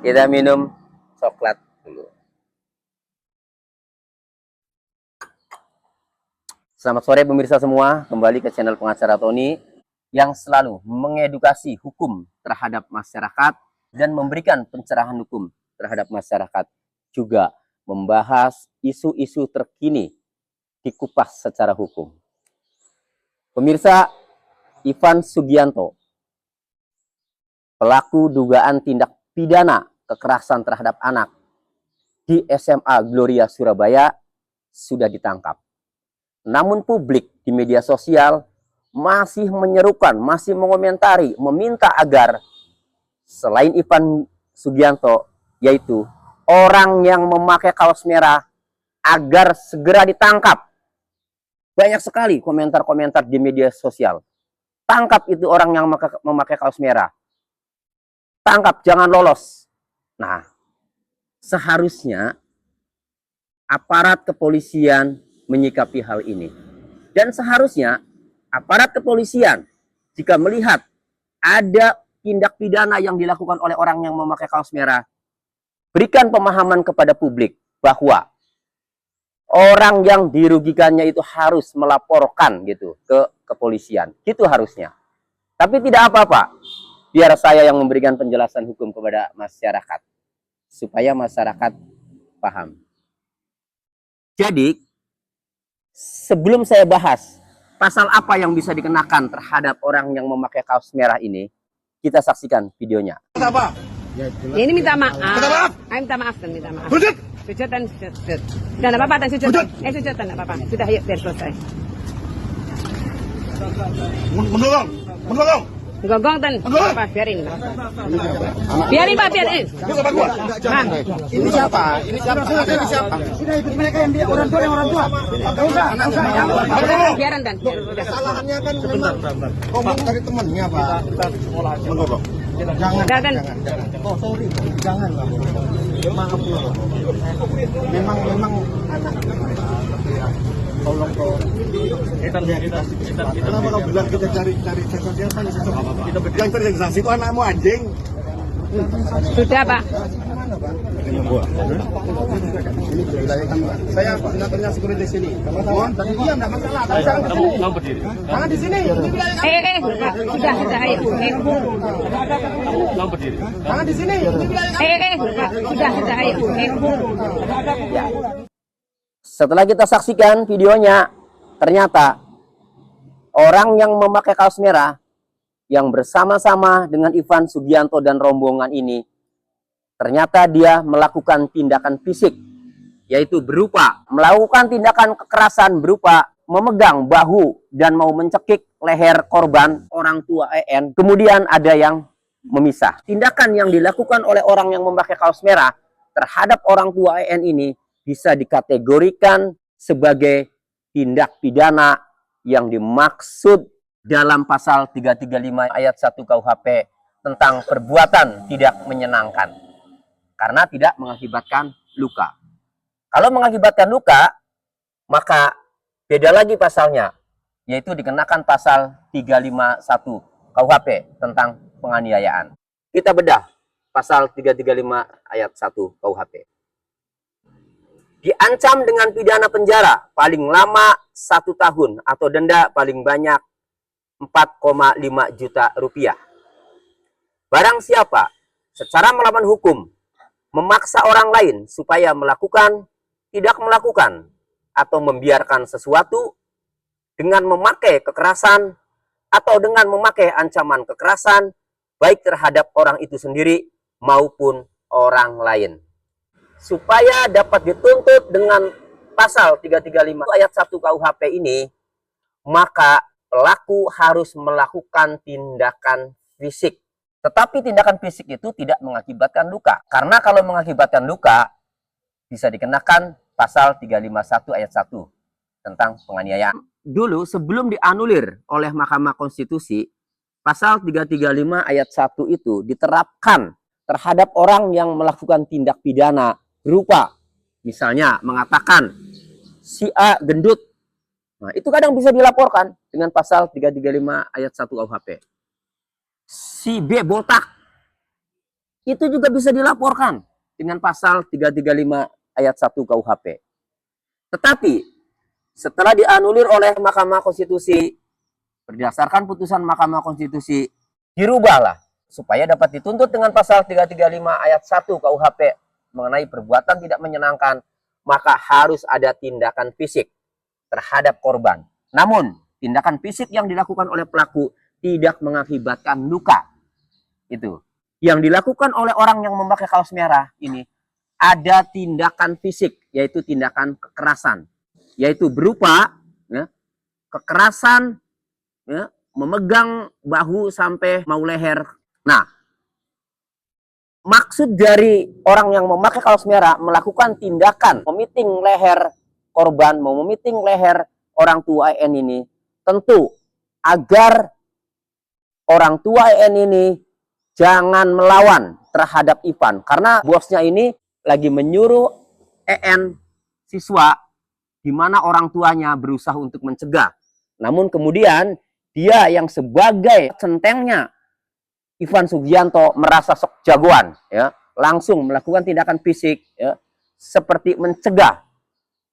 Kita minum coklat dulu. Selamat sore pemirsa semua, kembali ke channel pengacara Tony yang selalu mengedukasi hukum terhadap masyarakat dan memberikan pencerahan hukum terhadap masyarakat, juga membahas isu-isu terkini dikupas secara hukum. Pemirsa, Ivan Sugianto, pelaku dugaan tindak pidana kekerasan terhadap anak di SMA Gloria Surabaya, sudah ditangkap. Namun publik di media sosial masih menyerukan, masih mengomentari, meminta agar selain Ivan Sugianto, yaitu orang yang memakai kaos merah, agar segera ditangkap. Banyak sekali komentar-komentar di media sosial. Tangkap itu orang yang memakai kaos merah. Tangkap, jangan lolos. Nah, seharusnya aparat kepolisian menyikapi hal ini. Dan seharusnya aparat kepolisian jika melihat ada tindak pidana yang dilakukan oleh orang yang memakai kaos merah, berikan pemahaman kepada publik bahwa orang yang dirugikannya itu harus melaporkan gitu ke kepolisian. Itu harusnya. Tapi tidak apa-apa. Biar saya yang memberikan penjelasan hukum kepada masyarakat supaya masyarakat paham. Jadi, sebelum saya bahas pasal apa yang bisa dikenakan terhadap orang yang memakai kaos merah ini, kita saksikan videonya. Apa? Ya, ini minta maaf. Minta maaf? Minta maaf dan minta maaf. Sujud? Sujud dan sujud. Sudah enggak apa-apa dan sujud. Sujud dan enggak apa-apa. Sudah, yuk biar selesai. Mendorong. Mendorong. Gonggong dan apa? Biarin. Biarin Pak, biarin. Ini siapa? Ini siapa? Ini siapa? Sudah ikut mereka yang dia orang tua yang orang tua. Enggak usah. Biarin dan. Salahnya kan sebentar. Ngomong dari temannya Pak. Mendorong. Jangan. Jangan. Oh sorry. Jangan. Maaf. Memang anak. Tolong kita kenapa kau bilang kita cari sensor siapa nih sensor yang terregistrasi itu anakmu anjing. Sudah Pak. Ini wilayah kami. Saya senatornya security di sini. Mohon tadi dia enggak masalah. Jangan berdiri. Jangan di sini. Ini wilayah kami. Sudah ayo. Jangan berdiri. Jangan di sini. Ini wilayah kami. Sudah ayo. Setelah kita saksikan videonya, ternyata orang yang memakai kaos merah yang bersama-sama dengan Ivan Sugianto dan rombongan ini, ternyata dia melakukan tindakan fisik, yaitu berupa melakukan tindakan kekerasan berupa memegang bahu dan mau mencekik leher korban orang tua EN. Kemudian ada yang memisah. Tindakan yang dilakukan oleh orang yang memakai kaos merah terhadap orang tua EN ini bisa dikategorikan sebagai tindak pidana yang dimaksud dalam pasal 335 ayat 1 KUHP tentang perbuatan tidak menyenangkan karena tidak mengakibatkan luka. Kalau mengakibatkan luka, maka beda lagi pasalnya, yaitu dikenakan pasal 351 KUHP tentang penganiayaan. Kita bedah pasal 335 ayat 1 KUHP. Diancam dengan pidana penjara paling lama 1 tahun atau denda paling banyak 4,5 juta rupiah. Barang siapa secara melawan hukum memaksa orang lain supaya melakukan, tidak melakukan, atau membiarkan sesuatu dengan memakai kekerasan atau dengan memakai ancaman kekerasan baik terhadap orang itu sendiri maupun orang lain, supaya dapat dituntut dengan pasal 335 ayat 1 KUHP ini, maka pelaku harus melakukan tindakan fisik. Tetapi tindakan fisik itu tidak mengakibatkan luka. Karena kalau mengakibatkan luka, bisa dikenakan pasal 351 ayat 1 tentang penganiayaan. Dulu sebelum dianulir oleh Mahkamah Konstitusi, pasal 335 ayat 1 itu diterapkan terhadap orang yang melakukan tindak pidana berupa misalnya mengatakan si A gendut. Nah, itu kadang bisa dilaporkan dengan pasal 335 ayat 1 KUHP. Si B botak. itu juga bisa dilaporkan dengan pasal 335 ayat 1 KUHP. Tetapi setelah dianulir oleh Mahkamah Konstitusi, berdasarkan putusan Mahkamah Konstitusi, dirubahlah supaya dapat dituntut dengan pasal 335 ayat 1 KUHP mengenai perbuatan tidak menyenangkan, maka harus ada tindakan fisik terhadap korban. Namun, tindakan fisik yang dilakukan oleh pelaku tidak mengakibatkan luka. Itu. Yang dilakukan oleh orang yang memakai kaos merah ini ada tindakan fisik, yaitu tindakan kekerasan, yaitu berupa kekerasan, memegang bahu sampai mau leher. Nah, maksud dari orang yang memakai kaos merah melakukan tindakan memiting leher korban, mau memiting leher orang tua EN ini, tentu agar orang tua EN ini jangan melawan terhadap Ivan. Karena bosnya ini lagi menyuruh EN siswa, di mana orang tuanya berusaha untuk mencegah. Namun kemudian dia yang sebagai centengnya Ivan Sugianto merasa sok jagoan, ya, langsung melakukan tindakan fisik, ya, seperti mencegah.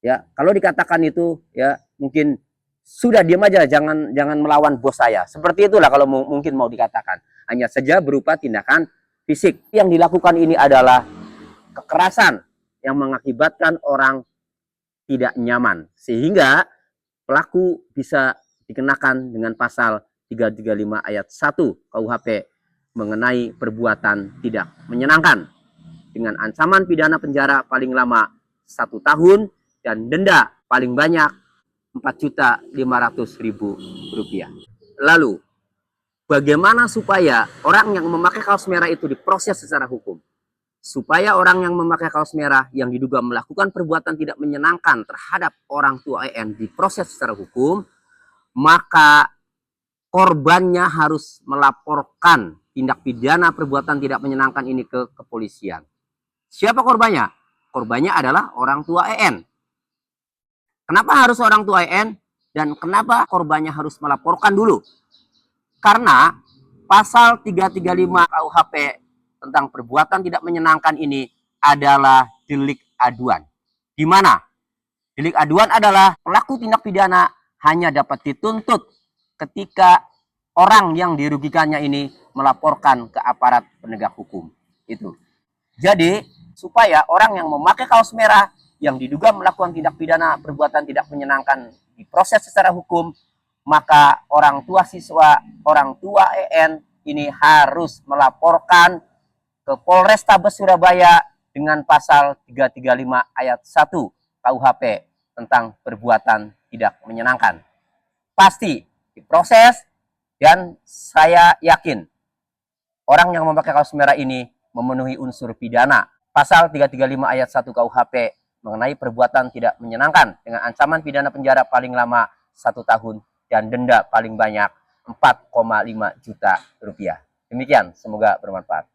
Ya, kalau dikatakan itu, ya, mungkin sudah diam aja, jangan melawan bos saya. Seperti itulah kalau mungkin mau dikatakan. Hanya saja berupa tindakan fisik. Yang dilakukan ini adalah kekerasan yang mengakibatkan orang tidak nyaman. Sehingga pelaku bisa dikenakan dengan pasal 335 ayat 1 KUHP mengenai perbuatan tidak menyenangkan dengan ancaman pidana penjara paling lama 1 tahun dan denda paling banyak Rp4.500.000. Lalu, bagaimana supaya orang yang memakai kaos merah itu diproses secara hukum? Supaya orang yang memakai kaos merah yang diduga melakukan perbuatan tidak menyenangkan terhadap orang tua EN diproses secara hukum, maka korbannya harus melaporkan tindak pidana perbuatan tidak menyenangkan ini ke kepolisian. Siapa korbannya? Korbannya adalah orang tua EN. Kenapa harus orang tua EN? Dan kenapa korbannya harus melaporkan dulu? Karena pasal 335 KUHP tentang perbuatan tidak menyenangkan ini adalah delik aduan. Di mana delik aduan adalah pelaku tindak pidana hanya dapat dituntut ketika orang yang dirugikannya ini melaporkan ke aparat penegak hukum. Itu. Jadi, supaya orang yang memakai kaos merah yang diduga melakukan tindak pidana perbuatan tidak menyenangkan diproses secara hukum, maka orang tua siswa, orang tua EN ini harus melaporkan ke Polrestabes Surabaya dengan pasal 335 ayat 1 KUHP tentang perbuatan tidak menyenangkan. Pasti diproses, dan saya yakin orang yang memakai kaos merah ini memenuhi unsur pidana. Pasal 335 ayat 1 KUHP mengenai perbuatan tidak menyenangkan dengan ancaman pidana penjara paling lama 1 tahun dan denda paling banyak Rp4,5 juta. Demikian, semoga bermanfaat.